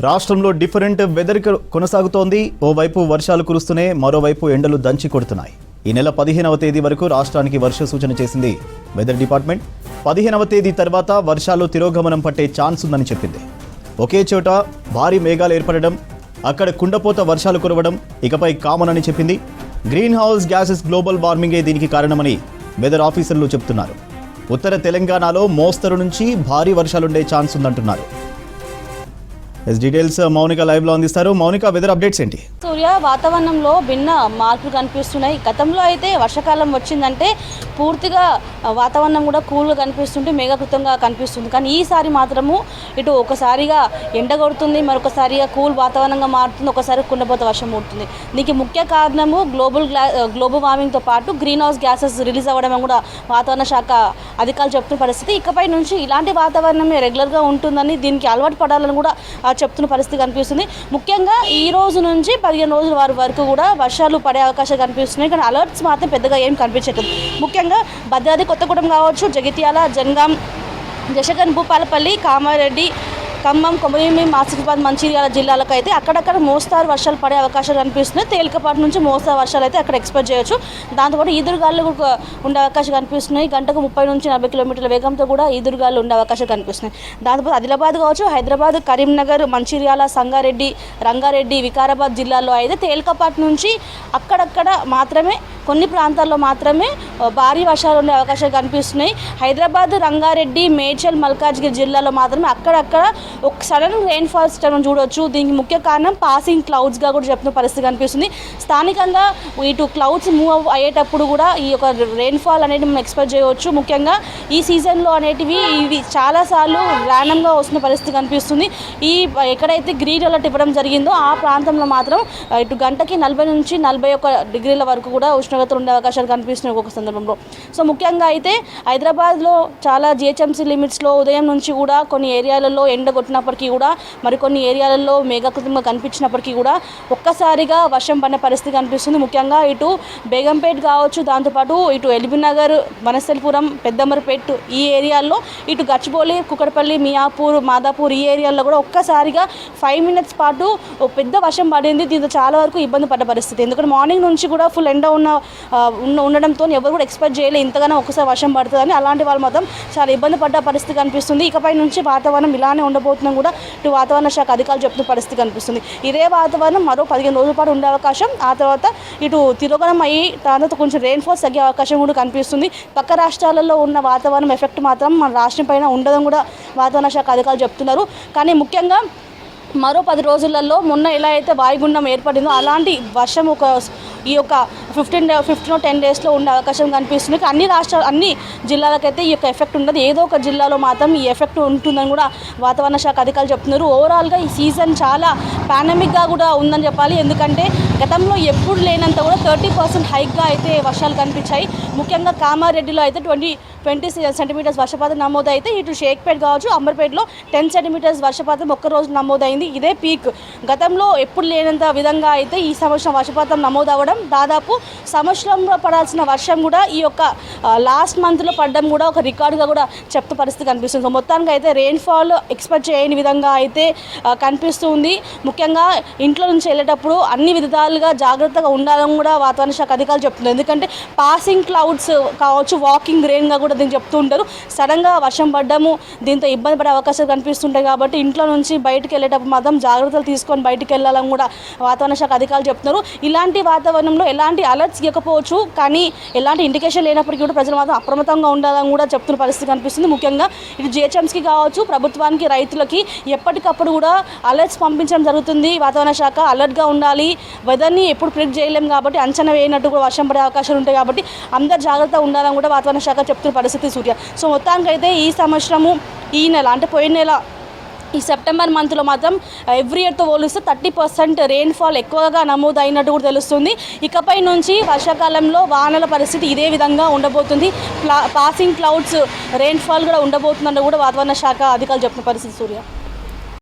రాష్ట్రంలో different weather కొనసాగుతోంది. ఓవైపు వర్షాలు కురుస్తూనే మరోవైపు ఎండలు దంచి కొడుతున్నాయి. ఈ నెల 15వ తేదీ వరకు రాష్ట్రానికి వర్ష సూచన చేసింది వెదర్ డిపార్ట్మెంట్. 15వ తేదీ తర్వాత వర్షాలు తిరోగమనం పట్టే ఛాన్స్ ఉందని చెప్పింది. ఒకే చోట భారీ మేఘాలు ఏర్పడడం, అక్కడ కుండపోత వర్షాలు కురవడం ఇకపై కామన్ అని చెప్పింది. గ్రీన్ హౌస్ గ్యాసెస్ గ్లోబల్ వార్మింగే దీనికి కారణమని వెదర్ ఆఫీసర్లు చెప్తున్నారు. ఉత్తర తెలంగాణలో మోస్తరు నుంచి భారీ వర్షాలుండే ఛాన్స్ ఉందంటున్నారు. డీటెయిల్స్ మౌనిక లైవ్ లో అందిస్తారు. మౌనిక, వెదర్ అప్డేట్స్ ఏంటి? సూర్య, వాతావరణంలో భిన్న మార్పులు కనిపిస్తున్నాయి. గతంలో అయితే వర్షాకాలం వచ్చిందంటే పూర్తిగా వాతావరణం కూడా కూల్గా కనిపిస్తుంటే మేఘకృతంగా కనిపిస్తుంది. కానీ ఈసారి మాత్రము ఇటు ఒకసారిగా ఎండ కొడుతుంది, మరొకసారిగా కూల్ వాతావరణంగా మారుతుంది, ఒకసారి కుండపోత వర్షం పడుతుంది. దీనికి ముఖ్య కారణము గ్లోబల్ వార్మింగ్తో పాటు గ్రీన్ హౌస్ గ్యాసెస్ రిలీజ్ అవ్వడం కూడా వాతావరణ శాఖ అధికారులు చెప్తున్న పరిస్థితి. ఇకపై నుంచి ఇలాంటి వాతావరణమే రెగ్యులర్గా ఉంటుందని, దీనికి అలవాటు పడాలని కూడా చెప్తున్న పరిస్థితి కనిపిస్తుంది. ముఖ్యంగా ఈ రోజు నుంచి 15 రోజుల వరకు కూడా వర్షాలు పడే అవకాశాలు కనిపిస్తున్నాయి. కానీ అలర్ట్స్ మాత్రం పెద్దగా ఏం కనిపించట్లేదు. ముఖ్యంగా భద్రాద్రి కొత్తగూడెం కావచ్చు, జగిత్యాల, జనగాం, జషగన్, భూపాలపల్లి, కామారెడ్డి, ఖమ్మం, కొమరంభీం, ఆసిఫాబాద్, మంచిర్యాల జిల్లాలకు అయితే అక్కడక్కడ మోస్తారు వర్షాలు పడే అవకాశాలు కనిపిస్తున్నాయి. తేలికపాటి నుంచి మోస్తారు వర్షాలు అయితే అక్కడ ఎక్స్పెక్ట్ చేయొచ్చు. దాంతోపాటు ఈదురుగాలు ఉండే అవకాశాలు కనిపిస్తున్నాయి. గంటకు 30 నుంచి 40 కిలోమీటర్ల వేగంతో కూడా ఈదురుగాలు ఉండే అవకాశాలు కనిపిస్తున్నాయి. దాంతోపాటు ఆదిలాబాద్ కావచ్చు, హైదరాబాద్, కరీంనగర్, మంచిర్యాల, సంగారెడ్డి, రంగారెడ్డి, వికారాబాద్ జిల్లాల్లో అయితే తేలికపాటి నుంచి అక్కడక్కడ మాత్రమే, కొన్ని ప్రాంతాల్లో మాత్రమే భారీ వర్షాలు ఉండే అవకాశాలు కనిపిస్తున్నాయి. హైదరాబాద్, రంగారెడ్డి, మేడ్చల్, మల్కాజ్గిరి జిల్లాలో మాత్రమే అక్కడక్కడ ఒక సడన్ రెయిన్ఫాల్స్ మనం చూడవచ్చు. దీనికి ముఖ్య కారణం పాసింగ్ క్లౌడ్స్గా కూడా చెప్తున్న పరిస్థితి కనిపిస్తుంది. స్థానికంగా ఇటు క్లౌడ్స్ మూవ్ అయ్యేటప్పుడు కూడా ఈ యొక్క రెయిన్ఫాల్ అనేది మనం ఎక్స్పెక్ట్ చేయవచ్చు. ముఖ్యంగా ఈ సీజన్లో అనేటివి ఇవి చాలాసార్లు ర్యాండమ్గా వస్తున్న పరిస్థితి కనిపిస్తుంది. ఎక్కడైతే గ్రీన్ అలర్ట్ ఇవ్వడం జరిగిందో ఆ ప్రాంతంలో మాత్రం ఇటు గంటకి 40 నుంచి 41 డిగ్రీల వరకు కూడా ఉష్ణోగ్రతలు ఉండే అవకాశాలు కనిపిస్తున్నాయి ఒక్కొక్క సందర్భంలో. సో ముఖ్యంగా అయితే హైదరాబాద్లో చాలా జిహెచ్ఎంసీ లిమిట్స్లో ఉదయం నుంచి కూడా కొన్ని ఏరియాలలో ఎండ కొట్టినప్పటికీ కూడా, మరికొన్ని ఏరియాలలో మేఘకృతంగా కనిపించినప్పటికీ కూడా ఒక్కసారిగా వర్షం పడిన పరిస్థితి కనిపిస్తుంది. ముఖ్యంగా ఇటు బేగంపేట్ కావచ్చు, దాంతోపాటు ఇటు ఎల్బీనగర్, మనసల్పురం, పెద్దమరపేట్ ఈ ఏరియాల్లో, ఇటు గచ్చిబౌలి, కుకట్పల్లి, మియాపూర్, మాదాపూర్ ఈ ఏరియాల్లో కూడా ఒక్కసారిగా 5 మినిట్స్ పాటు పెద్ద వర్షం పడింది. దీంతో చాలా వరకు ఇబ్బంది పడ్డ పరిస్థితి. ఎందుకంటే మార్నింగ్ నుంచి కూడా ఫుల్ ఎండ ఉండడంతో ఎవరు కూడా ఎక్స్పెక్ట్ చేయలేదు ఇంతగానో ఒక్కసారి వర్షం పడుతుందని. అలాంటి వాళ్ళు మాత్రం చాలా ఇబ్బంది పడ్డ పరిస్థితి కనిపిస్తుంది. ఇకపై నుంచి వాతావరణం ఇలానే ఉండబోతున్నాం కూడా ఇటు వాతావరణ శాఖ అధికారులు చెప్తున్న పరిస్థితి కనిపిస్తుంది. ఇదే వాతావరణం మరో 15 రోజుల పాటు ఉండే అవకాశం, ఆ తర్వాత ఇటు తిరోగమనం అయ్యి తర్వాత కొంచెం రెయిన్ఫాల్స్ తగ్గే అవకాశం కూడా కనిపిస్తుంది. పక్క రాష్ట్రాలలో ఉన్న వాతావరణం ఎఫెక్ట్ మాత్రం మన రాష్ట్రం పైన ఉండదని కూడా వాతావరణ శాఖ అధికారులు చెప్తున్నారు. కానీ ముఖ్యంగా మరో 10 రోజులలో మొన్న ఎలా అయితే వాయుగుండం ఏర్పడిందో అలాంటి వర్షం ఈ యొక్క 10 డేస్లో ఉండే అవకాశం కనిపిస్తుంది. అన్ని జిల్లాలకైతే ఈ యొక్క ఎఫెక్ట్ ఉండదు. ఏదో ఒక జిల్లాలో మాత్రం ఈ ఎఫెక్ట్ ఉంటుందని కూడా వాతావరణ శాఖ అధికారులు చెప్తున్నారు. ఓవరాల్గా ఈ సీజన్ చాలా పాండమిక్గా కూడా ఉందని చెప్పాలి. ఎందుకంటే గతంలో ఎప్పుడు లేనంత కూడా 30% హైక్గా అయితే వర్షాలు కనిపించాయి. ముఖ్యంగా కామారెడ్డిలో అయితే 20 సెంటీమీటర్స్ వర్షపాతం నమోదు అయితే, ఇటు షేక్పేట్ కావచ్చు, అంబర్పేటలో 10 సెంటీమీటర్స్ వర్షపాతం ఒక్కరోజు నమోదైంది. ఇదే పీక్. గతంలో ఎప్పుడు లేనంత విధంగా అయితే ఈ సంవత్సరం వర్షపాతం నమోదు అవ్వడం, దాదాపు సంవత్సరంలో పడాల్సిన వర్షం కూడా ఈ యొక్క లాస్ట్ మంత్లో పడడం కూడా ఒక రికార్డుగా కూడా చెప్తూ పరిస్థితి కనిపిస్తుంది. సో మొత్తానికి అయితే రెయిన్ఫాల్ ఎక్స్పెక్ట్ చేయని విధంగా అయితే కనిపిస్తుంది. ముఖ్యంగా ఇంట్లో నుంచి వెళ్ళేటప్పుడు అన్ని విధాలుగా జాగ్రత్తగా ఉండాలని కూడా వాతావరణ శాఖ అధికారులు చెప్తున్నారు. ఎందుకంటే పాసింగ్ క్లౌడ్స్ కావచ్చు, వాకింగ్ రెయిన్గా కూడా దీన్ని చెప్తూ ఉంటారు. సడన్గా వర్షం పడ్డము, దీంతో ఇబ్బంది పడే అవకాశాలు కనిపిస్తుంటాయి. కాబట్టి ఇంట్లో నుంచి బయటకు వెళ్ళేటప్పుడు మాత్రం జాగ్రత్తలు తీసుకొని బయటకు వెళ్ళాలని కూడా వాతావరణ శాఖ అధికారులు చెప్తున్నారు. ఇలాంటి వాతావరణంలో ఎలాంటి అలర్ట్స్ ఇవ్వకపోవచ్చు, కానీ ఎలాంటి ఇండికేషన్ లేనప్పటికీ కూడా ప్రజలు మాత్రం అప్రమత్తంగా ఉండాలని కూడా చెప్తున్న పరిస్థితి కనిపిస్తుంది. ముఖ్యంగా ఇటు జిహెచ్ఎంసీకి కావచ్చు, ప్రభుత్వానికి, రైతులకి ఎప్పటికప్పుడు కూడా అలర్ట్స్ పంపించడం జరుగుతుంది. వాతావరణ శాఖ అలర్ట్గా ఉండాలి. వెదర్ని ఎప్పుడు ప్రిడిక్ట్ చేయలేము కాబట్టి అంచనా వేయనట్టు కూడా వర్షం పడే అవకాశాలు ఉంటాయి. కాబట్టి అందరు జాగ్రత్తగా ఉండాలని కూడా వాతావరణ శాఖ చెప్తున్న పరిస్థితి సూర్య. సో మొత్తానికైతే ఈ సంవత్సరము, ఈ నెల అంటే పోయిన నెల ఈ సెప్టెంబర్ మంత్లో మాత్రం ఎవ్రీ ఇయర్తో పోలిస్తే 30% రెయిన్ఫాల్ ఎక్కువగా నమోదు అయినట్టు కూడా తెలుస్తుంది. ఇకపై నుంచి వర్షాకాలంలో వానల పరిస్థితి ఇదే విధంగా ఉండబోతుంది. పాసింగ్ క్లౌడ్స్ రెయిన్ఫాల్ కూడా ఉండబోతుందని కూడా వాతావరణ శాఖ అధికారులు చెప్తున్న పరిస్థితి సూర్య.